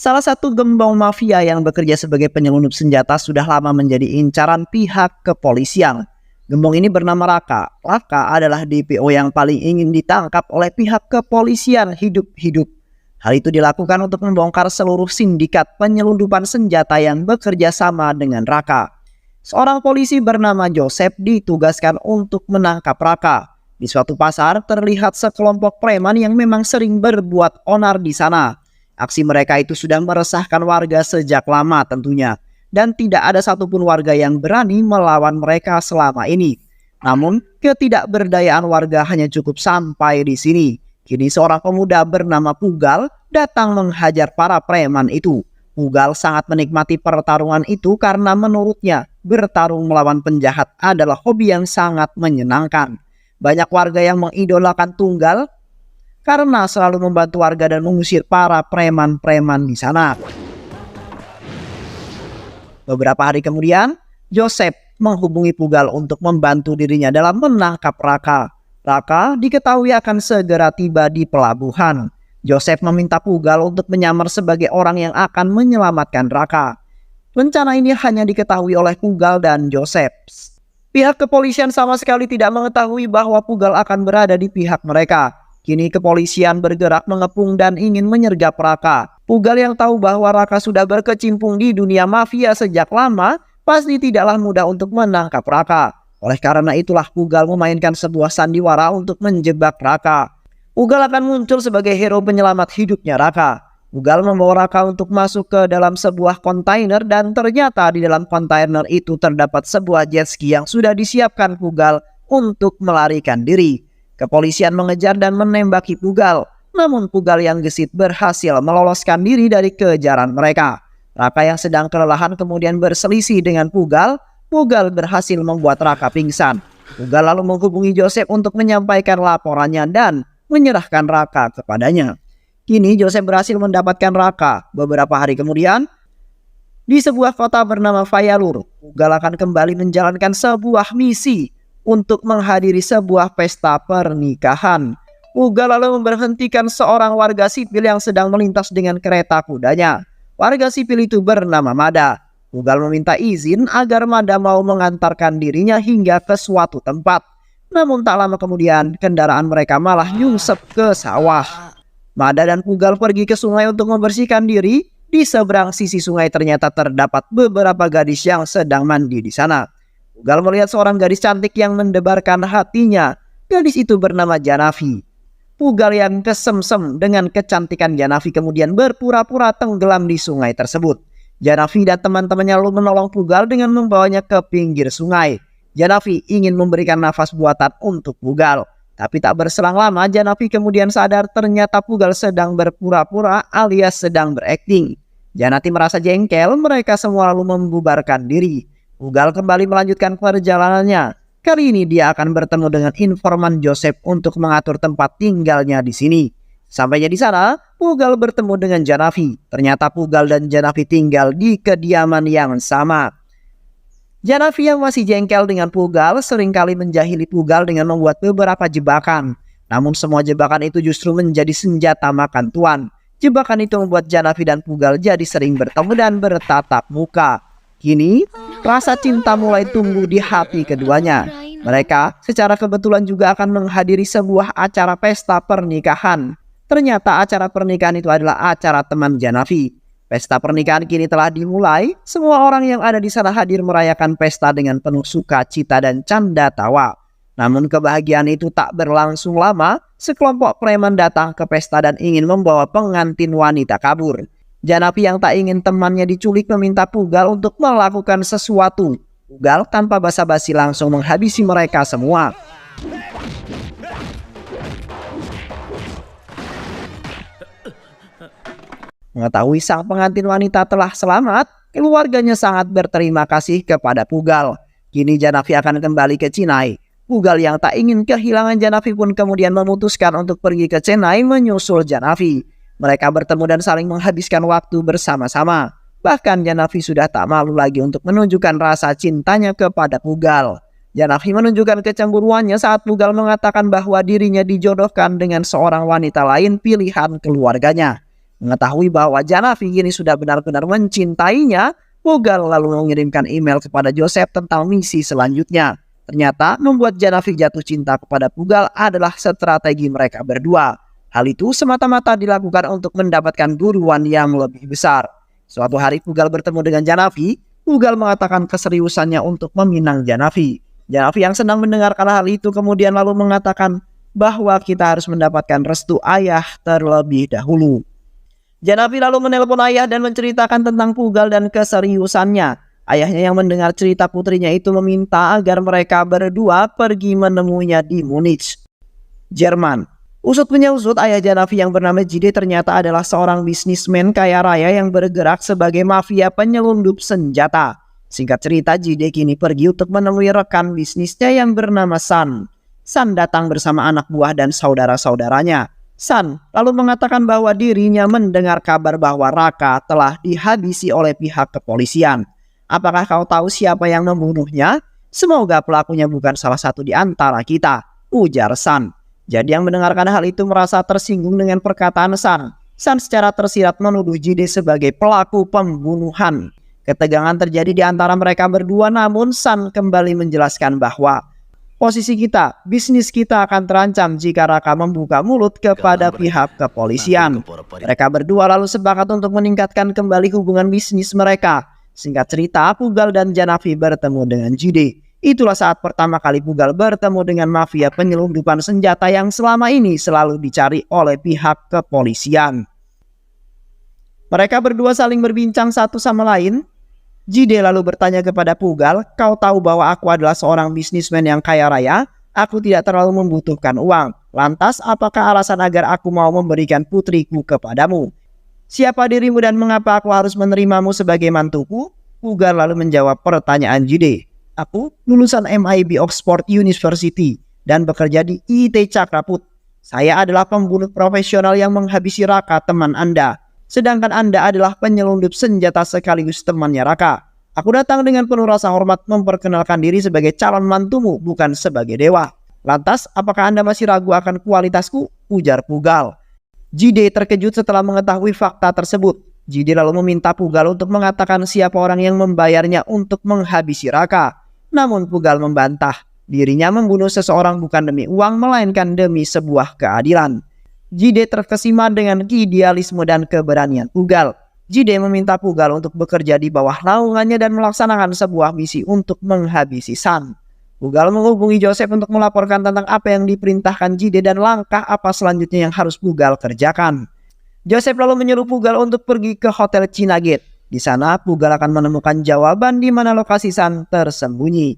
Salah satu gembong mafia yang bekerja sebagai penyelundup senjata sudah lama menjadi incaran pihak kepolisian. Gembong ini bernama Raka. Raka adalah DPO yang paling ingin ditangkap oleh pihak kepolisian hidup-hidup. Hal itu dilakukan untuk membongkar seluruh sindikat penyelundupan senjata yang bekerja sama dengan Raka. Seorang polisi bernama Joseph ditugaskan untuk menangkap Raka. Di suatu pasar terlihat sekelompok preman yang memang sering berbuat onar di sana. Aksi mereka itu sudah meresahkan warga sejak lama tentunya, dan tidak ada satupun warga yang berani melawan mereka selama ini. Namun, ketidakberdayaan warga hanya cukup sampai di sini. Kini seorang pemuda bernama Pugal datang menghajar para preman itu. Pugal sangat menikmati pertarungan itu karena menurutnya bertarung melawan penjahat adalah hobi yang sangat menyenangkan. Banyak warga yang mengidolakan Tunggal karena selalu membantu warga dan mengusir para preman-preman di sana. Beberapa hari kemudian, Joseph menghubungi Pugal untuk membantu dirinya dalam menangkap Raka. Raka diketahui akan segera tiba di pelabuhan. Joseph meminta Pugal untuk menyamar sebagai orang yang akan menyelamatkan Raka. Rencana ini hanya diketahui oleh Pugal dan Joseph. Pihak kepolisian sama sekali tidak mengetahui bahwa Pugal akan berada di pihak mereka. Kini kepolisian bergerak mengepung dan ingin menyergap Raka. Pugal yang tahu bahwa Raka sudah berkecimpung di dunia mafia sejak lama, pasti tidaklah mudah untuk menangkap Raka. Oleh karena itulah Pugal memainkan sebuah sandiwara untuk menjebak Raka. Pugal akan muncul sebagai hero penyelamat hidupnya Raka. Pugal membawa Raka untuk masuk ke dalam sebuah kontainer dan ternyata di dalam kontainer itu terdapat sebuah jet ski yang sudah disiapkan Pugal untuk melarikan diri. Kepolisian mengejar dan menembaki Pugal, namun Pugal yang gesit berhasil meloloskan diri dari kejaran mereka. Raka yang sedang kelelahan kemudian berselisih dengan Pugal. Pugal berhasil membuat Raka pingsan. Pugal lalu menghubungi Joseph untuk menyampaikan laporannya dan menyerahkan Raka kepadanya. Kini Joseph berhasil mendapatkan Raka. Beberapa hari kemudian, di sebuah kota bernama Fayalur, Pugal akan kembali menjalankan sebuah misi untuk menghadiri sebuah pesta pernikahan. Pugal lalu memberhentikan seorang warga sipil yang sedang melintas dengan kereta kudanya. Warga sipil itu bernama Mada. Pugal meminta izin agar Mada mau mengantarkan dirinya hingga ke suatu tempat. Namun tak lama kemudian kendaraan mereka malah nyungsep ke sawah. Mada dan Pugal pergi ke sungai untuk membersihkan diri. Di seberang sisi sungai ternyata terdapat beberapa gadis yang sedang mandi di sana. Pugal melihat seorang gadis cantik yang mendebarkan hatinya. Gadis itu bernama Janavi. Pugal yang kesemsem dengan kecantikan Janavi kemudian berpura-pura tenggelam di sungai tersebut. Janavi dan teman-temannya lalu menolong Pugal dengan membawanya ke pinggir sungai. Janavi ingin memberikan nafas buatan untuk Pugal. Tapi tak berselang lama Janavi kemudian sadar ternyata Pugal sedang berpura-pura alias sedang berakting. Janavi merasa jengkel, mereka semua lalu membubarkan diri. Pugal kembali melanjutkan perjalanannya. Kali ini dia akan bertemu dengan informan Joseph untuk mengatur tempat tinggalnya di sini. Sampainya di sana, Pugal bertemu dengan Janavi. Ternyata Pugal dan Janavi tinggal di kediaman yang sama. Janavi yang masih jengkel dengan Pugal seringkali menjahili Pugal dengan membuat beberapa jebakan. Namun semua jebakan itu justru menjadi senjata makan tuan. Jebakan itu membuat Janavi dan Pugal jadi sering bertemu dan bertatap muka. Kini, rasa cinta mulai tumbuh di hati keduanya. Mereka secara kebetulan juga akan menghadiri sebuah acara pesta pernikahan. Ternyata acara pernikahan itu adalah acara teman Janavi. Pesta pernikahan kini telah dimulai. Semua orang yang ada di sana hadir merayakan pesta dengan penuh sukacita dan canda tawa. Namun kebahagiaan itu tak berlangsung lama. Sekelompok preman datang ke pesta dan ingin membawa pengantin wanita kabur. Janavi yang tak ingin temannya diculik meminta Pugal untuk melakukan sesuatu. Pugal tanpa basa-basi langsung menghabisi mereka semua. Mengetahui sang pengantin wanita telah selamat, keluarganya sangat berterima kasih kepada Pugal. Kini Janavi akan kembali ke Cinai. Pugal yang tak ingin kehilangan Janavi pun kemudian memutuskan untuk pergi ke Cinai menyusul Janavi. Mereka bertemu dan saling menghabiskan waktu bersama-sama. Bahkan Janavi sudah tak malu lagi untuk menunjukkan rasa cintanya kepada Pugal. Janavi menunjukkan kecemburuannya saat Pugal mengatakan bahwa dirinya dijodohkan dengan seorang wanita lain pilihan keluarganya. Mengetahui bahwa Janavi kini sudah benar-benar mencintainya, Pugal lalu mengirimkan email kepada Joseph tentang misi selanjutnya. Ternyata membuat Janavi jatuh cinta kepada Pugal adalah strategi mereka berdua. Hal itu semata-mata dilakukan untuk mendapatkan buruan yang lebih besar. Suatu hari Pugal bertemu dengan Janavi. Pugal mengatakan keseriusannya untuk meminang Janavi. Janavi yang senang mendengarkan hal itu kemudian lalu mengatakan bahwa kita harus mendapatkan restu ayah terlebih dahulu. Janavi lalu menelpon ayah dan menceritakan tentang Pugal dan keseriusannya. Ayahnya yang mendengar cerita putrinya itu meminta agar mereka berdua pergi menemuinya di Munich, Jerman. Usut punya usut, ayah Janavi yang bernama Jide ternyata adalah seorang bisnismen kaya raya yang bergerak sebagai mafia penyelundup senjata. Singkat cerita, Jide kini pergi untuk menemui rekan bisnisnya yang bernama San. San datang bersama anak buah dan saudara-saudaranya. San lalu mengatakan bahwa dirinya mendengar kabar bahwa Raka telah dihabisi oleh pihak kepolisian. Apakah kau tahu siapa yang membunuhnya? Semoga pelakunya bukan salah satu di antara kita, ujar San. Jadi yang mendengarkan hal itu merasa tersinggung dengan perkataan San. San secara tersirat menuduh Jide sebagai pelaku pembunuhan. Ketegangan terjadi di antara mereka berdua, namun San kembali menjelaskan bahwa posisi kita, bisnis kita akan terancam jika Raka membuka mulut kepada pihak kepolisian. Mereka berdua lalu sepakat untuk meningkatkan kembali hubungan bisnis mereka. Singkat cerita, Pugal dan Janavi bertemu dengan Jide. Itulah saat pertama kali Pugal bertemu dengan mafia penyelundupan senjata yang selama ini selalu dicari oleh pihak kepolisian. Mereka berdua saling berbincang satu sama lain. Jide lalu bertanya kepada Pugal, kau tahu bahwa aku adalah seorang bisnismen yang kaya raya? Aku tidak terlalu membutuhkan uang. Lantas apakah alasan agar aku mau memberikan putriku kepadamu? Siapa dirimu dan mengapa aku harus menerimamu sebagai mantuku? Pugal lalu menjawab pertanyaan Jide. Aku lulusan MIB Oxford University dan bekerja di IT Cakraput. Saya adalah pembunuh profesional yang menghabisi Raka, teman Anda. Sedangkan Anda adalah penyelundup senjata sekaligus temannya Raka. Aku datang dengan penuh rasa hormat memperkenalkan diri sebagai calon mantumu, bukan sebagai dewa. Lantas, apakah Anda masih ragu akan kualitasku? Ujar Pugal. Jide terkejut setelah mengetahui fakta tersebut. Jide lalu meminta Pugal untuk mengatakan siapa orang yang membayarnya untuk menghabisi Raka. Namun Pugal membantah. Dirinya membunuh seseorang bukan demi uang, melainkan demi sebuah keadilan. Jide terkesima dengan idealisme dan keberanian Pugal. Jide meminta Pugal untuk bekerja di bawah naungannya dan melaksanakan sebuah misi untuk menghabisi San. Pugal menghubungi Joseph untuk melaporkan tentang apa yang diperintahkan Jide dan langkah apa selanjutnya yang harus Pugal kerjakan. Joseph lalu menyuruh Pugal untuk pergi ke Hotel China Gate. Di sana Pugal akan menemukan jawaban di mana lokasi San tersembunyi.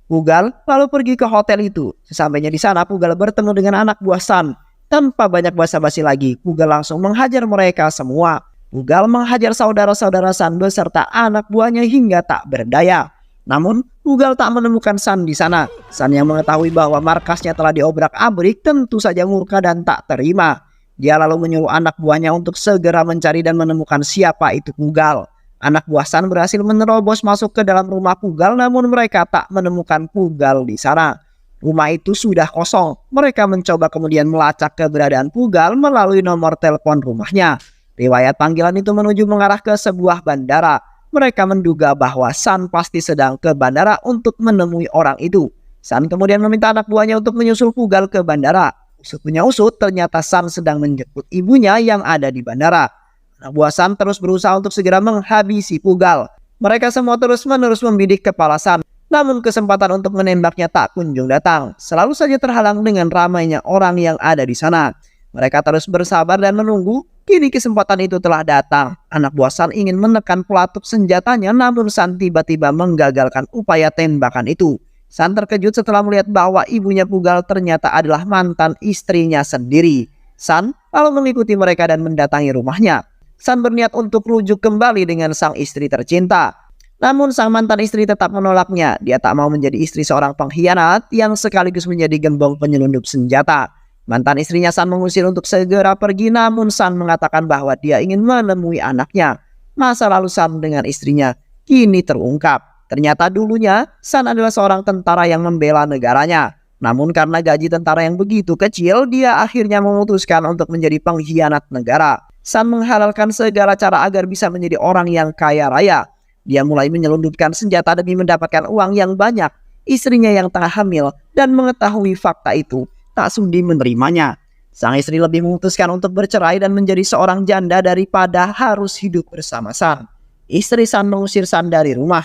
Pugal lalu pergi ke hotel itu. Sesampainya di sana Pugal bertemu dengan anak buah San. Tanpa banyak basa-basi lagi, Pugal langsung menghajar mereka semua. Pugal menghajar saudara-saudara San beserta anak buahnya hingga tak berdaya. Namun Pugal tak menemukan San di sana. San yang mengetahui bahwa markasnya telah diobrak-abrik tentu saja murka dan tak terima. Dia lalu menyuruh anak buahnya untuk segera mencari dan menemukan siapa itu Pugal. Anak buah San berhasil menerobos masuk ke dalam rumah Pugal, namun mereka tak menemukan Pugal di sana. Rumah itu sudah kosong. Mereka mencoba kemudian melacak keberadaan Pugal melalui nomor telepon rumahnya. Riwayat panggilan itu menuju mengarah ke sebuah bandara. Mereka menduga bahwa San pasti sedang ke bandara untuk menemui orang itu. San kemudian meminta anak buahnya untuk menyusul Pugal ke bandara. Usut punya usut, ternyata San sedang menjemput ibunya yang ada di bandara. Anak buah San terus berusaha untuk segera menghabisi Pugal. Mereka semua terus-menerus membidik kepala San. Namun kesempatan untuk menembaknya tak kunjung datang. Selalu saja terhalang dengan ramainya orang yang ada di sana. Mereka terus bersabar dan menunggu. Kini kesempatan itu telah datang. Anak buah San ingin menekan peletup senjatanya, namun San tiba-tiba menggagalkan upaya tembakan itu. San terkejut setelah melihat bahwa ibunya Pugal ternyata adalah mantan istrinya sendiri. San lalu mengikuti mereka dan mendatangi rumahnya. San berniat untuk rujuk kembali dengan sang istri tercinta. Namun sang mantan istri tetap menolaknya. Dia tak mau menjadi istri seorang pengkhianat yang sekaligus menjadi gembong penyelundup senjata. Mantan istrinya San mengusir untuk segera pergi, namun San mengatakan bahwa dia ingin menemui anaknya. Masa lalu San dengan istrinya kini terungkap. Ternyata dulunya San adalah seorang tentara yang membela negaranya. Namun karena gaji tentara yang begitu kecil, dia akhirnya memutuskan untuk menjadi pengkhianat negara. San menghalalkan segala cara agar bisa menjadi orang yang kaya raya. Dia mulai menyelundupkan senjata demi mendapatkan uang yang banyak. Istrinya yang tengah hamil dan mengetahui fakta itu tak sudi menerimanya. Sang istri lebih memutuskan untuk bercerai dan menjadi seorang janda daripada harus hidup bersama San. Istri San mengusir San dari rumah.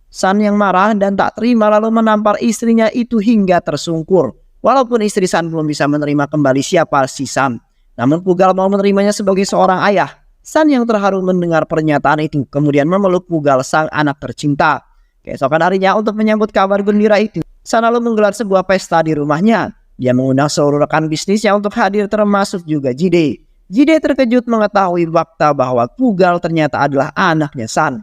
San yang marah dan tak terima lalu menampar istrinya itu hingga tersungkur. Walaupun istri San belum bisa menerima kembali siapa si San, namun Pugal mau menerimanya sebagai seorang ayah. San yang terharu mendengar pernyataan itu kemudian memeluk Pugal sang anak tercinta. Keesokan harinya untuk menyambut kabar gembira itu, San lalu menggelar sebuah pesta di rumahnya. Dia mengundang seluruh rekan bisnisnya untuk hadir termasuk juga Jide. Jide terkejut mengetahui fakta bahwa Pugal ternyata adalah anaknya San.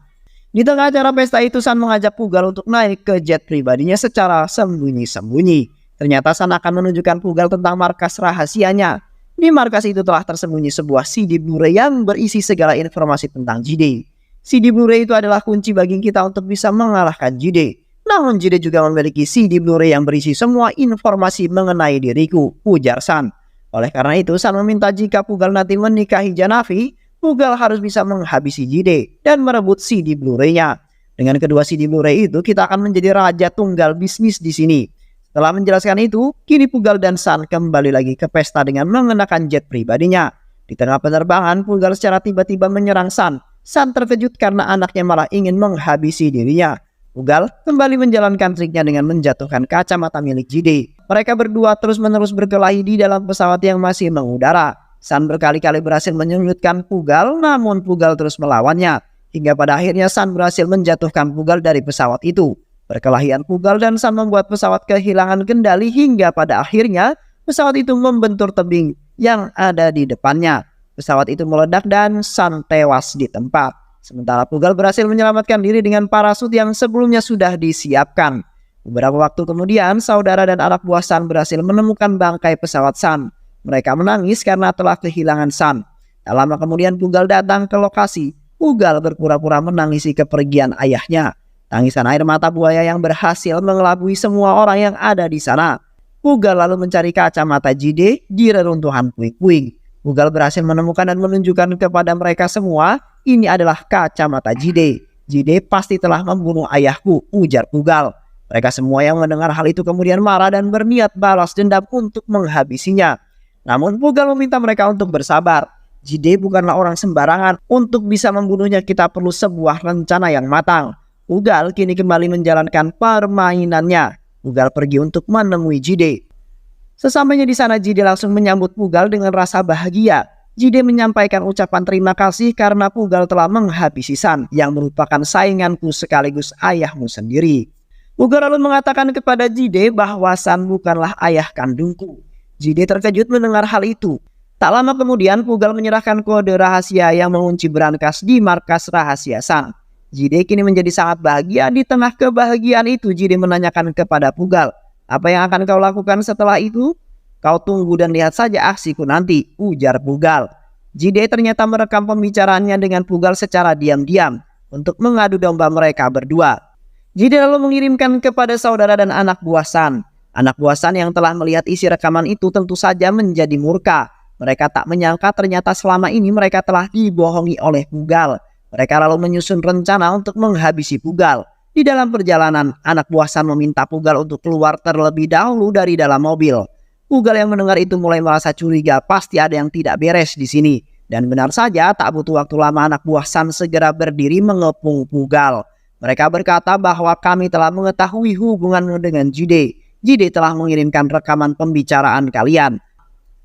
Di tengah acara pesta itu San mengajak Pugal untuk naik ke jet pribadinya secara sembunyi-sembunyi. Ternyata San akan menunjukkan Pugal tentang markas rahasianya. Di markas itu telah tersembunyi sebuah CD Blu-ray yang berisi segala informasi tentang Jide. CD Blu-ray itu adalah kunci bagi kita untuk bisa mengalahkan Jide. Namun Jide juga memiliki CD Blu-ray yang berisi semua informasi mengenai diriku, ujar San. Oleh karena itu San meminta jika Pugal nanti menikahi Janavi, Pugal harus bisa menghabisi Jide dan merebut CD Blu-ray-nya. Dengan kedua CD Blu-ray itu kita akan menjadi raja tunggal bisnis di sini. Setelah menjelaskan itu, kini Pugal dan San kembali lagi ke pesta dengan mengenakan jet pribadinya. Di tengah penerbangan, Pugal secara tiba-tiba menyerang San. San terkejut karena anaknya malah ingin menghabisi dirinya. Pugal kembali menjalankan triknya dengan menjatuhkan kacamata milik Jide. Mereka berdua terus-menerus berkelahi di dalam pesawat yang masih mengudara. San berkali-kali berhasil menyulitkan Pugal, namun Pugal terus melawannya. Hingga pada akhirnya San berhasil menjatuhkan Pugal dari pesawat itu. Perkelahian Pugal dan San membuat pesawat kehilangan kendali hingga pada akhirnya pesawat itu membentur tebing yang ada di depannya. Pesawat itu meledak dan San tewas di tempat. Sementara Pugal berhasil menyelamatkan diri dengan parasut yang sebelumnya sudah disiapkan. Beberapa waktu kemudian, saudara dan anak buah San berhasil menemukan bangkai pesawat San. Mereka menangis karena telah kehilangan San. Tak lama kemudian Pugal datang ke lokasi. Pugal berpura-pura menangisi kepergian ayahnya. Tangisan air mata buaya yang berhasil mengelabui semua orang yang ada di sana. Pugal lalu mencari kacamata Jide di reruntuhan puing-puing. Pugal berhasil menemukan dan menunjukkan kepada mereka semua, ini adalah kacamata Jide. Jide pasti telah membunuh ayahku, ujar Pugal. Mereka semua yang mendengar hal itu kemudian marah dan berniat balas dendam untuk menghabisinya. Namun Pugal meminta mereka untuk bersabar. Jide bukanlah orang sembarangan. Untuk bisa membunuhnya kita perlu sebuah rencana yang matang. Pugal kini kembali menjalankan permainannya. Pugal pergi untuk menemui Jide. Sesampainya di sana Jide langsung menyambut Pugal dengan rasa bahagia. Jide menyampaikan ucapan terima kasih karena Pugal telah menghabisi San yang merupakan sainganku sekaligus ayahmu sendiri. Pugal lalu mengatakan kepada Jide bahwa San bukanlah ayah kandungku. Jide terkejut mendengar hal itu. Tak lama kemudian Pugal menyerahkan kode rahasia yang mengunci berangkas di markas rahasia San. Jide kini menjadi sangat bahagia. Di tengah kebahagiaan itu Jide menanyakan kepada Pugal, apa yang akan kau lakukan setelah itu? Kau tunggu dan lihat saja aksiku nanti, ujar Pugal. Jide ternyata merekam pembicaraannya dengan Pugal secara diam-diam untuk mengadu domba mereka berdua. Jide lalu mengirimkan kepada saudara dan anak buah San. Anak buah San yang telah melihat isi rekaman itu tentu saja menjadi murka. Mereka tak menyangka ternyata selama ini mereka telah dibohongi oleh Pugal. Mereka lalu menyusun rencana untuk menghabisi Pugal. Di dalam perjalanan, anak buah San meminta Pugal untuk keluar terlebih dahulu dari dalam mobil. Pugal yang mendengar itu mulai merasa curiga, pasti ada yang tidak beres di sini. Dan benar saja, tak butuh waktu lama anak buah San segera berdiri mengepung Pugal. Mereka berkata bahwa kami telah mengetahui hubunganmu dengan Jide. Jide telah mengirimkan rekaman pembicaraan kalian.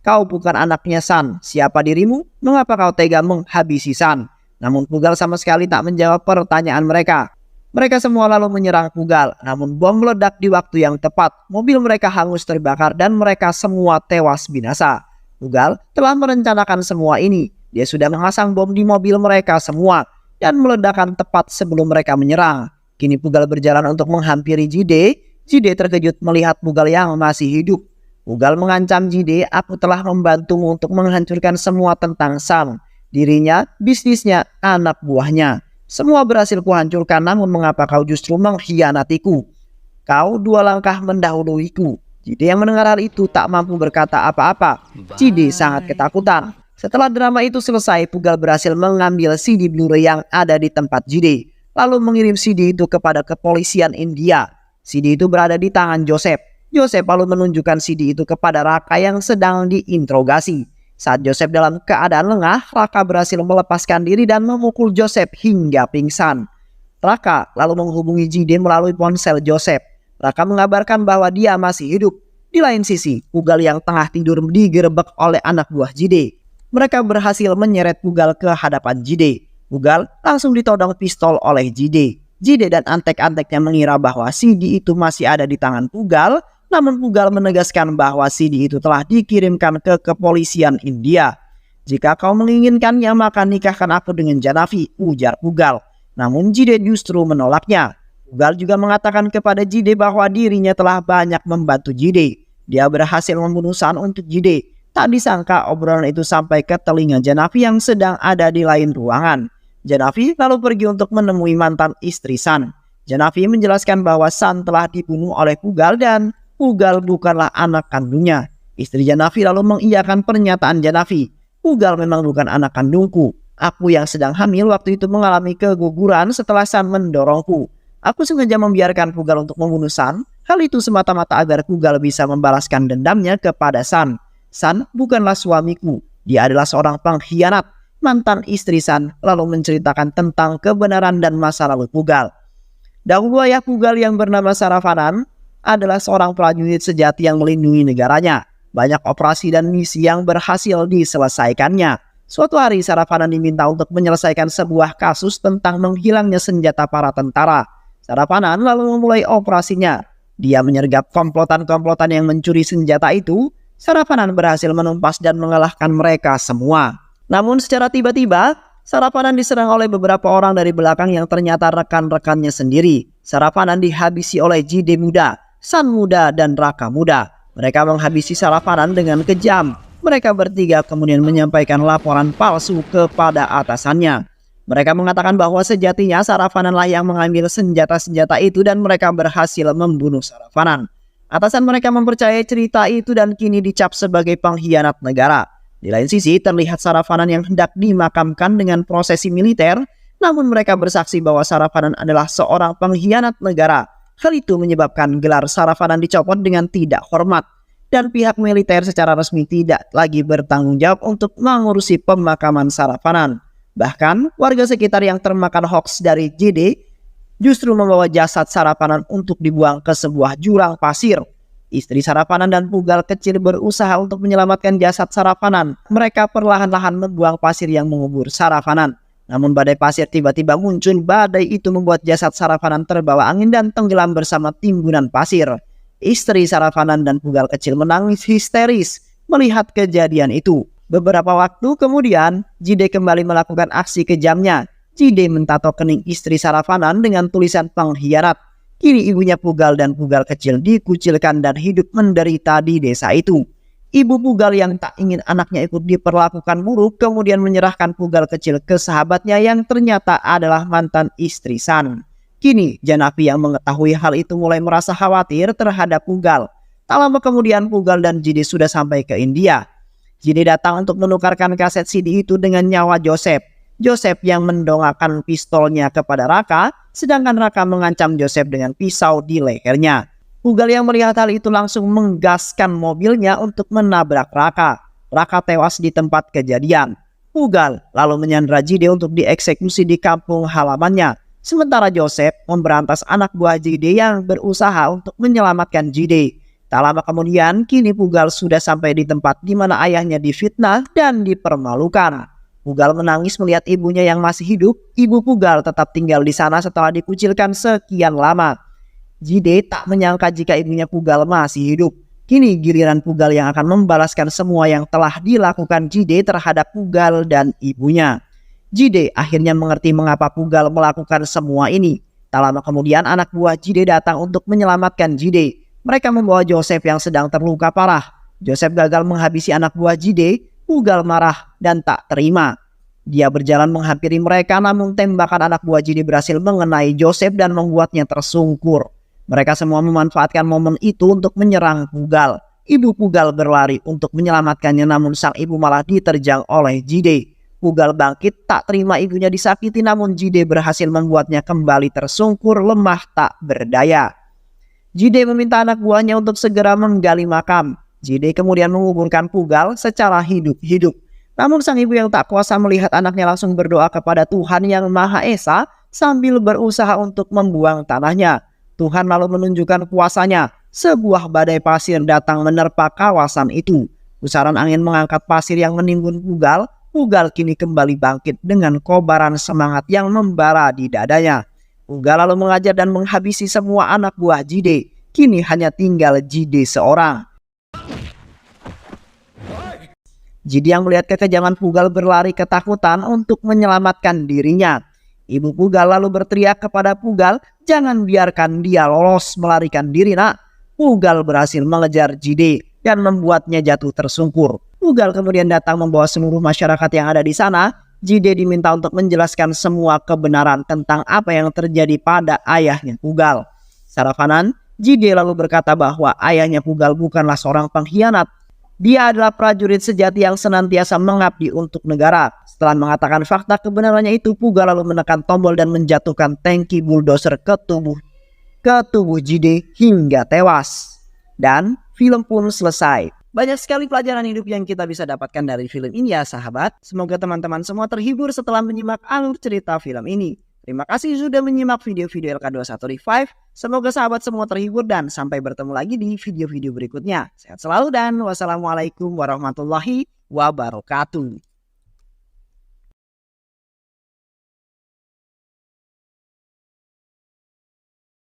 Kau bukan anaknya San. Siapa dirimu? Mengapa kau tega menghabisi San? Namun Pugal sama sekali tak menjawab pertanyaan mereka. Mereka semua lalu menyerang Pugal, namun bom meledak di waktu yang tepat. Mobil mereka hangus terbakar dan mereka semua tewas binasa. Pugal telah merencanakan semua ini. Dia sudah memasang bom di mobil mereka semua dan meledakkan tepat sebelum mereka menyerang. Kini Pugal berjalan untuk menghampiri Jide. Jide terkejut melihat Pugal yang masih hidup. Pugal mengancam Jide, aku telah membantumu untuk menghancurkan semua tentang San. Dirinya, bisnisnya, anak buahnya. Semua berhasil kuhancurkan, namun mengapa kau justru mengkhianatiku? Kau 2 langkah mendahuluiku. Jide yang mendengar hal itu tak mampu berkata apa-apa. Jide sangat ketakutan. Setelah drama itu selesai, Pugal berhasil mengambil CD Blu-ray yang ada di tempat Jide, lalu mengirim CD itu kepada kepolisian India. CD itu berada di tangan Joseph. Joseph lalu menunjukkan CD itu kepada Raka yang sedang diinterogasi. Saat Joseph dalam keadaan lengah, Raka berhasil melepaskan diri dan memukul Joseph hingga pingsan. Raka lalu menghubungi Jide melalui ponsel Joseph. Raka mengabarkan bahwa dia masih hidup. Di lain sisi, Pugal yang tengah tidur digerebek oleh anak buah Jide. Mereka berhasil menyeret Pugal ke hadapan Jide. Pugal langsung ditodong pistol oleh Jide. Jide dan antek-anteknya mengira bahwa CD itu masih ada di tangan Pugal, namun Pugal menegaskan bahwa CD itu telah dikirimkan ke kepolisian India. "Jika kau menginginkannya, maka nikahkan aku dengan Janavi," ujar Pugal. Namun Jide justru menolaknya. Pugal juga mengatakan kepada Jide bahwa dirinya telah banyak membantu Jide. Dia berhasil membunuh San untuk Jide. Tak disangka obrolan itu sampai ke telinga Janavi yang sedang ada di lain ruangan. Janavi lalu pergi untuk menemui mantan istri San. Janavi menjelaskan bahwa San telah dibunuh oleh Pugal dan Pugal bukanlah anak kandungnya. Istri Janavi lalu mengiyakan pernyataan Janavi. "Pugal memang bukan anak kandungku. Aku yang sedang hamil waktu itu mengalami keguguran setelah San mendorongku. Aku sengaja membiarkan Pugal untuk membunuh San. Hal itu semata-mata agar Pugal bisa membalaskan dendamnya kepada San. San bukanlah suamiku. Dia adalah seorang pengkhianat." Mantan istri San lalu menceritakan tentang kebenaran dan masa lalu Pugal. Dahulu ayah Pugal yang bernama Saravanan adalah seorang prajurit sejati yang melindungi negaranya. Banyak operasi dan misi yang berhasil diselesaikannya. Suatu hari Saravanan diminta untuk menyelesaikan sebuah kasus tentang menghilangnya senjata para tentara. Saravanan lalu memulai operasinya. Dia menyergap komplotan-komplotan yang mencuri senjata itu. Saravanan berhasil menumpas dan mengalahkan mereka semua. Namun secara tiba-tiba, Saravanan diserang oleh beberapa orang dari belakang yang ternyata rekan-rekannya sendiri. Saravanan dihabisi oleh Jide muda, San muda, dan Raka muda. Mereka menghabisi Saravanan dengan kejam. Mereka bertiga kemudian menyampaikan laporan palsu kepada atasannya. Mereka mengatakan bahwa sejatinya Saravananlah yang mengambil senjata-senjata itu dan mereka berhasil membunuh Saravanan. Atasan mereka mempercayai cerita itu dan kini dicap sebagai pengkhianat negara. Di lain sisi, terlihat Saravanan yang hendak dimakamkan dengan prosesi militer, namun mereka bersaksi bahwa Saravanan adalah seorang pengkhianat negara. Hal itu menyebabkan gelar Saravanan dicopot dengan tidak hormat, dan pihak militer secara resmi tidak lagi bertanggung jawab untuk mengurusi pemakaman Saravanan. Bahkan, warga sekitar yang termakan hoaks dari JD justru membawa jasad Saravanan untuk dibuang ke sebuah jurang pasir. Istri Saravanan dan Pugal kecil berusaha untuk menyelamatkan jasad Saravanan. Mereka perlahan-lahan membuang pasir yang mengubur Saravanan. Namun badai pasir tiba-tiba muncul. Badai itu membuat jasad Saravanan terbawa angin dan tenggelam bersama timbunan pasir. Istri Saravanan dan Pugal kecil menangis histeris melihat kejadian itu. Beberapa waktu kemudian, Jide kembali melakukan aksi kejamnya. Jide mentato kening istri Saravanan dengan tulisan pengkhianat. Kini ibunya Pugal dan Pugal kecil dikucilkan dan hidup menderita di desa itu. Ibu Pugal yang tak ingin anaknya ikut diperlakukan buruk kemudian menyerahkan Pugal kecil ke sahabatnya yang ternyata adalah mantan istri San. Kini Janavi yang mengetahui hal itu mulai merasa khawatir terhadap Pugal. Tak lama kemudian Pugal dan Jide sudah sampai ke India. Jide datang untuk menukarkan kaset CD itu dengan nyawa Joseph. Joseph yang mendongakkan pistolnya kepada Raka, sedangkan Raka mengancam Joseph dengan pisau di lehernya. Pugal yang melihat hal itu langsung menggaskan mobilnya untuk menabrak Raka. Raka tewas di tempat kejadian. Pugal lalu menyandra Jide untuk dieksekusi di kampung halamannya. Sementara Joseph memberantas anak buah Jide yang berusaha untuk menyelamatkan Jide. Tak lama kemudian, kini Pugal sudah sampai di tempat di mana ayahnya difitnah dan dipermalukan. Pugal menangis melihat ibunya yang masih hidup. Ibu Pugal tetap tinggal di sana setelah dikucilkan sekian lama. Jide tak menyangka jika ibunya Pugal masih hidup. Kini giliran Pugal yang akan membalaskan semua yang telah dilakukan Jide terhadap Pugal dan ibunya. Jide akhirnya mengerti mengapa Pugal melakukan semua ini. Tak lama kemudian anak buah Jide datang untuk menyelamatkan Jide. Mereka membawa Joseph yang sedang terluka parah. Joseph gagal menghabisi anak buah Jide. Pugal marah dan tak terima. Dia berjalan menghampiri mereka, namun tembakan anak buah Jide berhasil mengenai Joseph dan membuatnya tersungkur. Mereka semua memanfaatkan momen itu untuk menyerang Pugal. Ibu Pugal berlari untuk menyelamatkannya, namun sang ibu malah diterjang oleh Jide. Pugal bangkit tak terima ibunya disakiti, namun Jide berhasil membuatnya kembali tersungkur lemah tak berdaya. Jide meminta anak buahnya untuk segera menggali makam. Jide kemudian menguburkan Pugal secara hidup-hidup. Namun sang ibu yang tak kuasa melihat anaknya langsung berdoa kepada Tuhan Yang Maha Esa sambil berusaha untuk membuang tanahnya. Tuhan lalu menunjukkan kuasanya. Sebuah badai pasir datang menerpa kawasan itu. Pusaran angin mengangkat pasir yang menimbun Pugal. Pugal kini kembali bangkit dengan kobaran semangat yang membara di dadanya. Pugal lalu mengajar dan menghabisi semua anak buah Jide. Kini hanya tinggal Jide seorang. Jide yang melihat kekejaman Pugal berlari ketakutan untuk menyelamatkan dirinya. Ibu Pugal lalu berteriak kepada Pugal, "Jangan biarkan dia lolos, melarikan diri nak." Pugal berhasil mengejar Jide dan membuatnya jatuh tersungkur. Pugal kemudian datang membawa seluruh masyarakat yang ada di sana. Jide diminta untuk menjelaskan semua kebenaran tentang apa yang terjadi pada ayahnya Pugal. Secara kanan, Jide lalu berkata bahwa ayahnya Pugal bukanlah seorang pengkhianat. Dia adalah prajurit sejati yang senantiasa mengabdi untuk negara. Setelah mengatakan fakta kebenarannya itu, Pugal lalu menekan tombol dan menjatuhkan tangki bulldozer ke tubuh Jide hingga tewas. Dan film pun selesai. Banyak sekali pelajaran hidup yang kita bisa dapatkan dari film ini ya sahabat. Semoga teman-teman semua terhibur setelah menyimak alur cerita film ini. Terima kasih sudah menyimak video-video LK21 Revive. Semoga sahabat semua terhibur dan sampai bertemu lagi di video-video berikutnya. Sehat selalu dan wassalamualaikum warahmatullahi wabarakatuh.